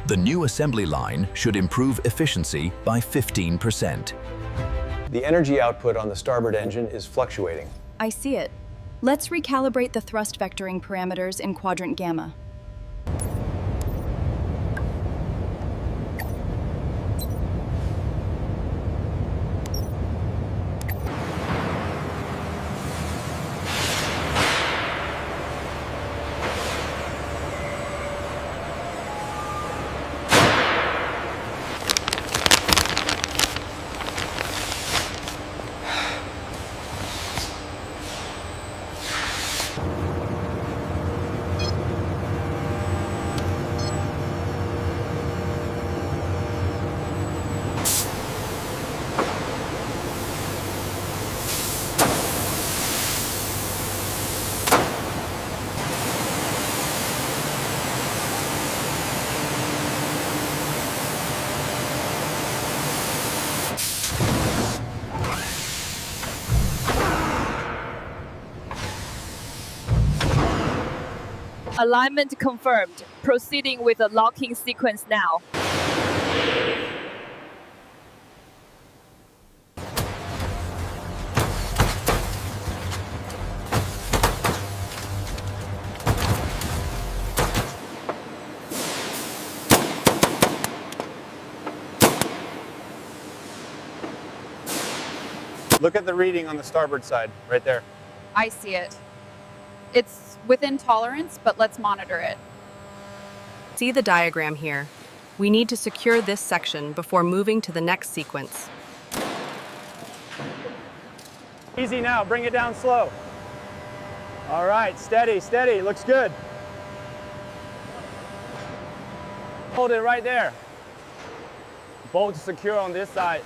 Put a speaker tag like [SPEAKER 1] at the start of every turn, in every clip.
[SPEAKER 1] The new assembly line should improve efficiency by 15%.
[SPEAKER 2] The energy output on the starboard engine is fluctuating.
[SPEAKER 3] I see it. Let's recalibrate the thrust vectoring parameters in quadrant gamma.
[SPEAKER 4] Alignment confirmed. Proceeding with the locking sequence now.
[SPEAKER 2] Look at the reading on the starboard side, right there.
[SPEAKER 5] I see it. It's within tolerance, but let's monitor it.
[SPEAKER 6] See the diagram here. We need to secure this section before moving to the next sequence.
[SPEAKER 2] Easy now, bring it down slow. All right, steady, steady, looks good. Hold it right there. Bolt secure on this side.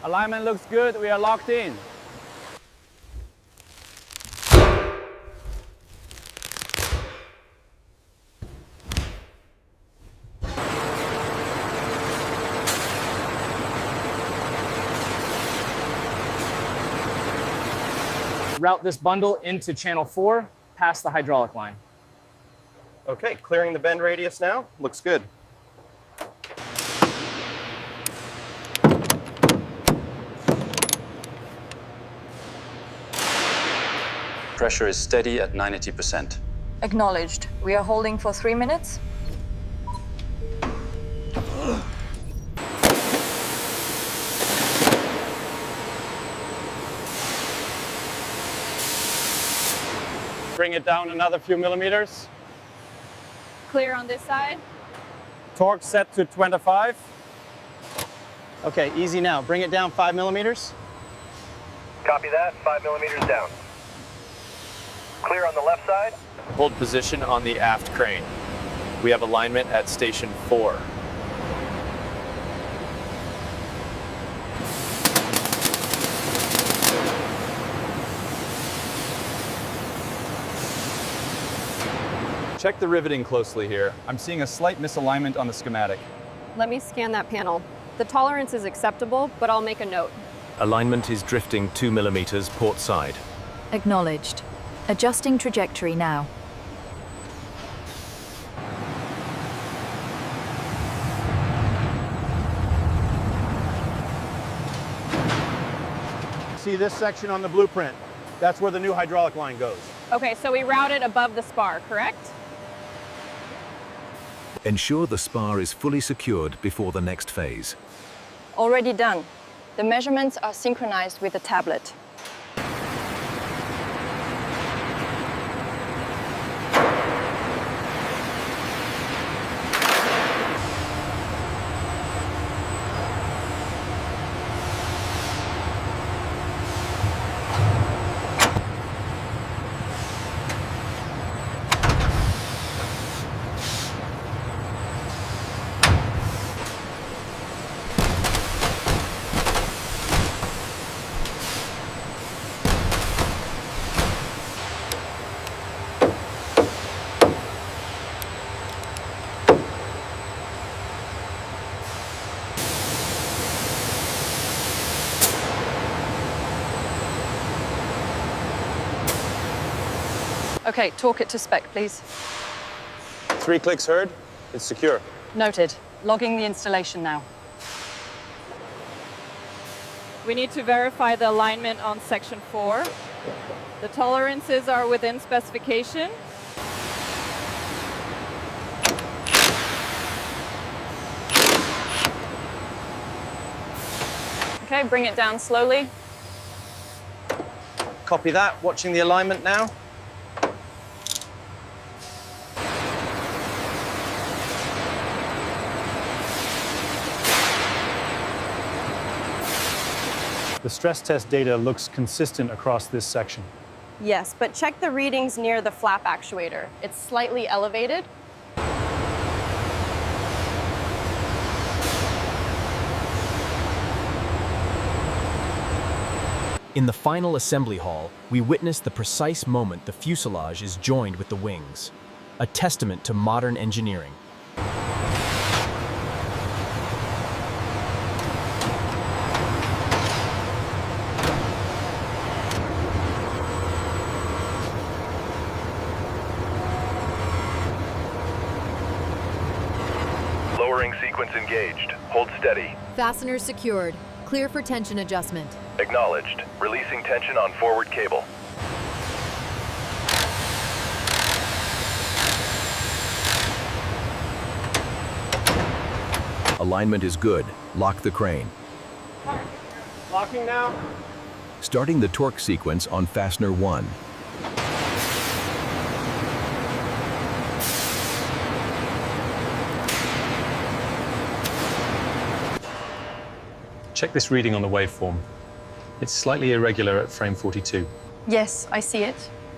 [SPEAKER 2] Alignment looks good, we are locked in.
[SPEAKER 7] Route this bundle into channel 4, past the hydraulic line.
[SPEAKER 8] Okay, clearing the bend radius now. Looks good.
[SPEAKER 9] Pressure is steady at 90%.
[SPEAKER 10] Acknowledged. We are holding for 3 minutes.
[SPEAKER 2] Bring it down another few millimeters.
[SPEAKER 5] Clear on this side.
[SPEAKER 2] Torque set to 25.
[SPEAKER 8] Okay, easy now. Bring it down 5 millimeters.
[SPEAKER 11] Copy that, 5 millimeters down. Clear on the left side.
[SPEAKER 12] Hold position on the aft crane. We have alignment at station 4. Check the riveting closely here. I'm seeing a slight misalignment on the schematic.
[SPEAKER 6] Let me scan that panel. The tolerance is acceptable, but I'll make a note.
[SPEAKER 1] Alignment is drifting 2 millimeters port side.
[SPEAKER 10] Acknowledged. Adjusting trajectory now.
[SPEAKER 2] See this section on the blueprint? That's where the new hydraulic line goes.
[SPEAKER 5] Okay, so we route it above the spar, correct?
[SPEAKER 1] Ensure the spar is fully secured before the next phase.
[SPEAKER 3] Already done. The measurements are synchronized with the tablet. Okay, torque it to spec, please.
[SPEAKER 2] 3 clicks heard.
[SPEAKER 8] It's secure.
[SPEAKER 5] Noted. Logging the installation now.
[SPEAKER 4] We need to verify the alignment on section 4. The tolerances are within specification.
[SPEAKER 5] Okay, bring it down slowly.
[SPEAKER 8] Copy that. Watching the alignment now.
[SPEAKER 2] The stress test data looks consistent across this section.
[SPEAKER 13] Yes, but check the readings near the flap actuator. It's slightly elevated.
[SPEAKER 14] In the final assembly hall, we witness the precise moment the fuselage is joined with the wings, a testament to modern engineering.
[SPEAKER 11] Lowering sequence engaged. Hold steady.
[SPEAKER 10] Fasteners secured. Clear for tension adjustment.
[SPEAKER 11] Acknowledged. Releasing tension on forward cable.
[SPEAKER 1] Alignment is good. Lock the crane.
[SPEAKER 2] Locking now.
[SPEAKER 1] Starting the torque sequence on fastener 1.
[SPEAKER 15] Check this reading on the waveform. It's slightly irregular at frame 42.
[SPEAKER 5] Yes, I see it.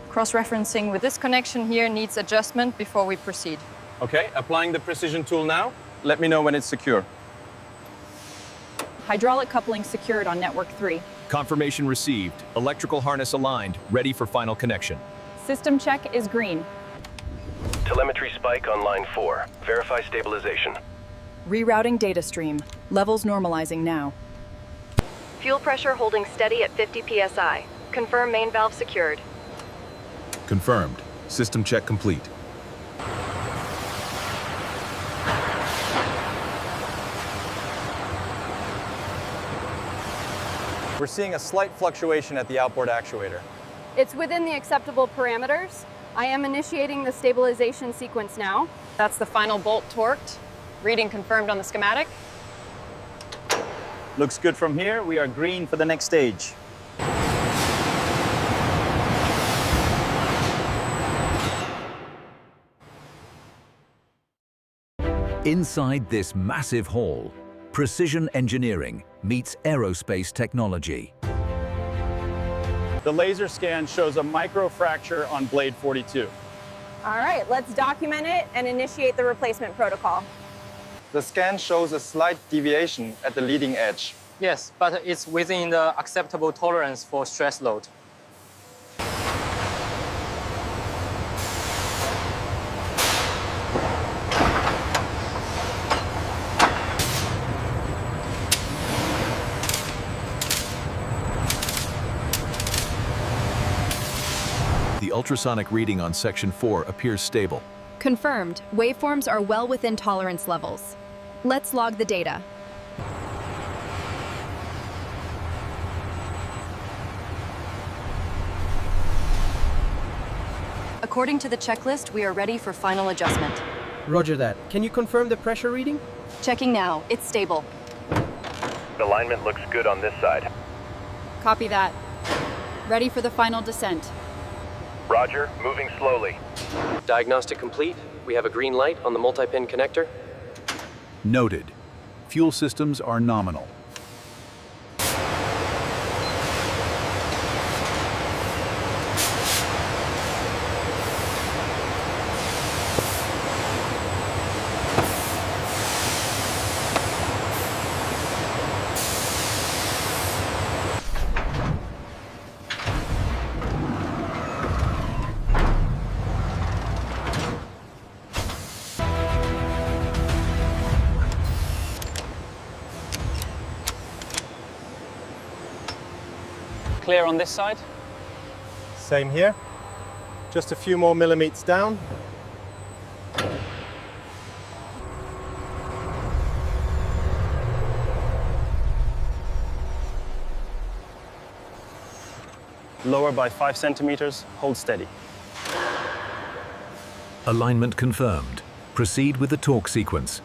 [SPEAKER 5] Cross-referencing with this connection here needs adjustment before we proceed.
[SPEAKER 8] Okay, applying the precision tool now. Let me know when it's secure.
[SPEAKER 5] Hydraulic coupling secured on network 3.
[SPEAKER 14] Confirmation received. Electrical harness aligned, ready for final connection.
[SPEAKER 5] System check is green.
[SPEAKER 11] Telemetry spike on line 4. Verify stabilization.
[SPEAKER 3] Rerouting data stream. Levels normalizing now.
[SPEAKER 13] Fuel pressure holding steady at 50 psi. Confirm main valve secured.
[SPEAKER 1] Confirmed. System check complete.
[SPEAKER 8] We're seeing a slight fluctuation at the outboard actuator.
[SPEAKER 13] It's within the acceptable parameters. I am initiating the stabilization sequence now.
[SPEAKER 5] That's the final bolt torqued. Reading confirmed on the schematic.
[SPEAKER 8] Looks good from here. We are green for the next stage.
[SPEAKER 1] Inside this massive hall, precision engineering meets aerospace technology.
[SPEAKER 2] The laser scan shows a microfracture on blade 42.
[SPEAKER 13] All right, let's document it and initiate the replacement protocol.
[SPEAKER 8] The scan shows a slight deviation at the leading edge.
[SPEAKER 7] Yes, but it's within the acceptable tolerance for stress load.
[SPEAKER 1] The ultrasonic reading on section 4 appears stable.
[SPEAKER 3] Confirmed. Waveforms are well within tolerance levels. Let's log the data. According to the checklist, we are ready for final adjustment.
[SPEAKER 16] Roger that. Can you confirm the pressure reading?
[SPEAKER 3] Checking now. It's stable.
[SPEAKER 11] Alignment looks good on this side.
[SPEAKER 5] Copy that. Ready for the final descent.
[SPEAKER 11] Roger, moving slowly.
[SPEAKER 16] Diagnostic complete. We have a green light on the multi-pin connector.
[SPEAKER 1] Noted. Fuel systems are nominal.
[SPEAKER 8] Clear on this side.
[SPEAKER 2] Same here. Just a few more millimeters down.
[SPEAKER 8] Lower by 5 centimeters, hold steady.
[SPEAKER 1] Alignment confirmed. Proceed with the torque sequence.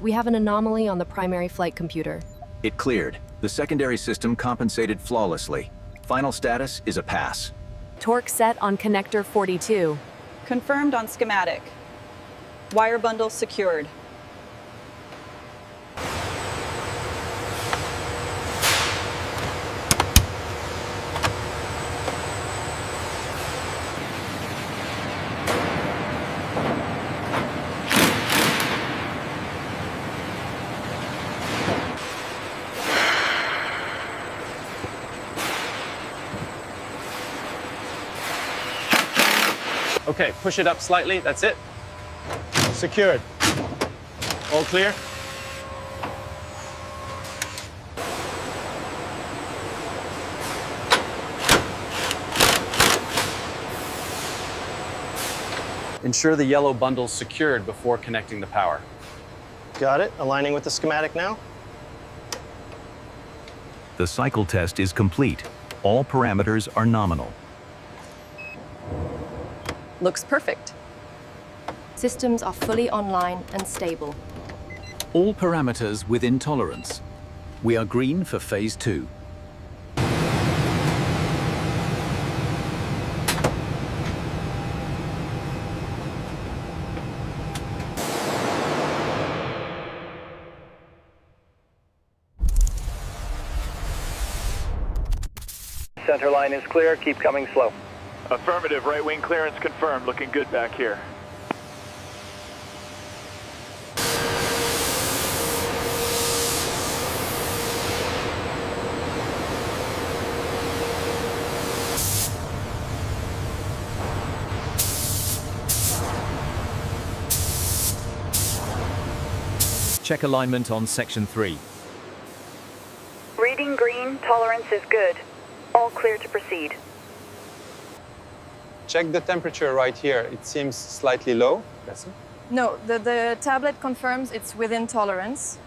[SPEAKER 10] We have an anomaly on the primary flight computer.
[SPEAKER 1] It cleared. The secondary system compensated flawlessly. Final status is a pass.
[SPEAKER 10] Torque set on connector 42.
[SPEAKER 4] Confirmed on schematic. Wire bundle secured.
[SPEAKER 8] Okay, push it up slightly, that's it. Secured. All clear?
[SPEAKER 12] Ensure the yellow bundle's secured before connecting the power.
[SPEAKER 8] Got it. Aligning with the schematic now.
[SPEAKER 1] The cycle test is complete. All parameters are nominal.
[SPEAKER 5] Looks perfect.
[SPEAKER 3] Systems are fully online and stable.
[SPEAKER 1] All parameters within tolerance. We are green for phase 2.
[SPEAKER 11] Center line is clear. Keep coming slow.
[SPEAKER 17] Affirmative. Right wing clearance confirmed. Looking good back here.
[SPEAKER 14] Check alignment on section 3.
[SPEAKER 18] Reading green, tolerance is good. All clear to proceed.
[SPEAKER 12] Check the temperature right here. It seems slightly low. That's it.
[SPEAKER 5] No, the tablet confirms it's within tolerance.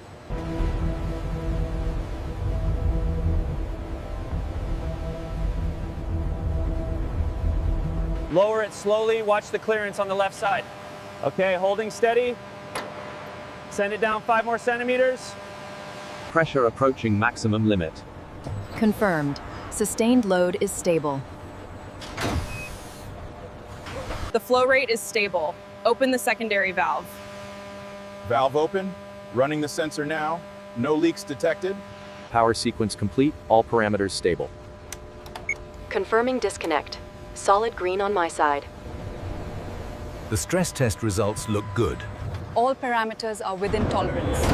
[SPEAKER 2] Lower it slowly, watch the clearance on the left side. Okay, holding steady. Send it down 5 more centimeters.
[SPEAKER 14] Pressure approaching maximum limit.
[SPEAKER 3] Confirmed. Sustained load is stable.
[SPEAKER 4] The flow rate is stable. Open the secondary valve.
[SPEAKER 12] Valve open. Running the sensor now. No leaks detected.
[SPEAKER 14] Power sequence complete. All parameters stable.
[SPEAKER 10] Confirming disconnect. Solid green on my side.
[SPEAKER 1] The stress test results look good.
[SPEAKER 5] All parameters are within tolerance.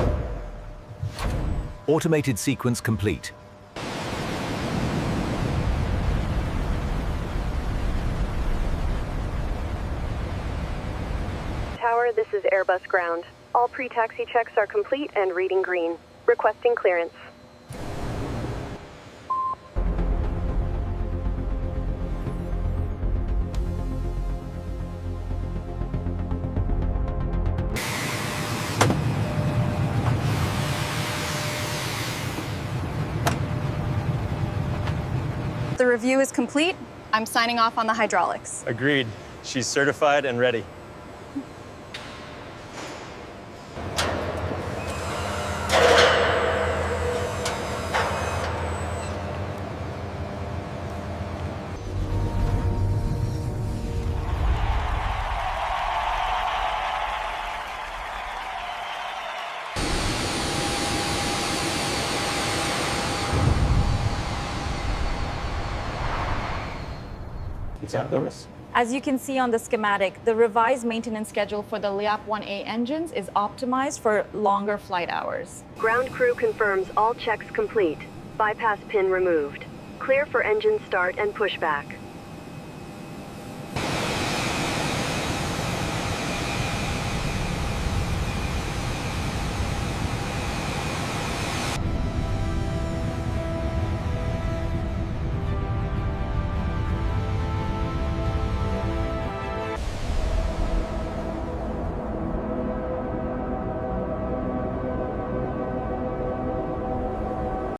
[SPEAKER 1] Automated sequence complete.
[SPEAKER 18] Tower, this is Airbus ground. All pre-taxi checks are complete and reading green. Requesting clearance.
[SPEAKER 5] The review is complete. I'm signing off on the hydraulics.
[SPEAKER 8] Agreed. She's certified and ready.
[SPEAKER 19] As you can see on the schematic, the revised maintenance schedule for the LEAP-1A engines is optimized for longer flight hours.
[SPEAKER 18] Ground crew confirms all checks complete. Bypass pin removed. Clear for engine start and pushback.